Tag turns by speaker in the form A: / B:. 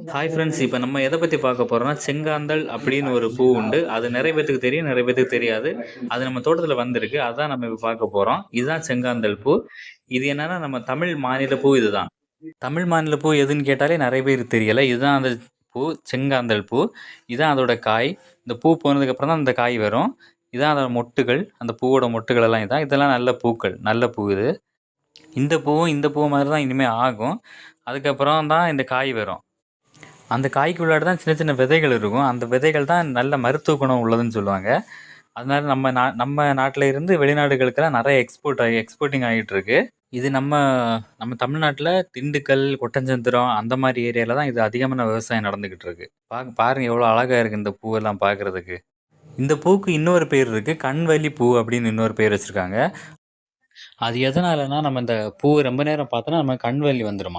A: Hi friends, இப்போ நம்ம எதை பற்றி பார்க்க போகிறோம்னா செங்காந்தள் அப்படின்னு ஒரு பூ உண்டு. அது நிறைய பேத்துக்கு தெரியும், நிறைய பேத்துக்கு தெரியாது. அது நம்ம தோட்டத்தில் வந்திருக்கு. அதான் நம்ம இப்போ பார்க்க போகிறோம். இதுதான் செங்காந்தள் பூ. இது என்னன்னா நம்ம தமிழ் மாநில பூ இதுதான். தமிழ் மாநில பூ எதுன்னு கேட்டாலே நிறைய பேருக்கு தெரியலை. இதுதான் அந்த பூ, செங்காந்தள் பூ. இதுதான் அதோட காய். இந்த பூ போனதுக்கப்புறம் தான் அந்த காய் வரும். இதான் அதோட மொட்டுகள். அந்த பூவோட மொட்டுகள் எல்லாம் இதான். இதெல்லாம் நல்ல பூக்கள், நல்ல பூ இது. இந்த பூ மாதிரி தான் இனிமேல் ஆகும். அதுக்கப்புறம் தான் இந்த காய் வரும். அந்த காய்க்கு உள்ளாடி தான் சின்ன சின்ன விதைகள் இருக்கும். அந்த விதைகள் தான் நல்ல மருத்துவ குணம் உள்ளதுன்னு சொல்லுவாங்க. அதனால நம்ம நாட்டில் இருந்து வெளிநாடுகளுக்கெல்லாம் நிறைய எக்ஸ்போர்ட்டிங் ஆகிட்டு இருக்கு. இது நம்ம தமிழ்நாட்டில் திண்டுக்கல், ஒட்டஞ்சத்திரம் அந்த மாதிரி ஏரியாவில் தான் இது அதிகமான விவசாயம் நடந்துக்கிட்டு இருக்கு. பாருங்க எவ்வளோ அழகாக இருக்குது இந்த பூவெல்லாம் பார்க்குறதுக்கு. இந்த பூக்கு இன்னொரு பேர் இருக்குது, கண்வலி பூ அப்படின்னு இன்னொரு பேர் வச்சுருக்காங்க. அது எதனாலனா நம்ம இந்த பூ ரொம்ப நேரம் பார்த்தோன்னா நம்ம கண்வலி வந்துடும்.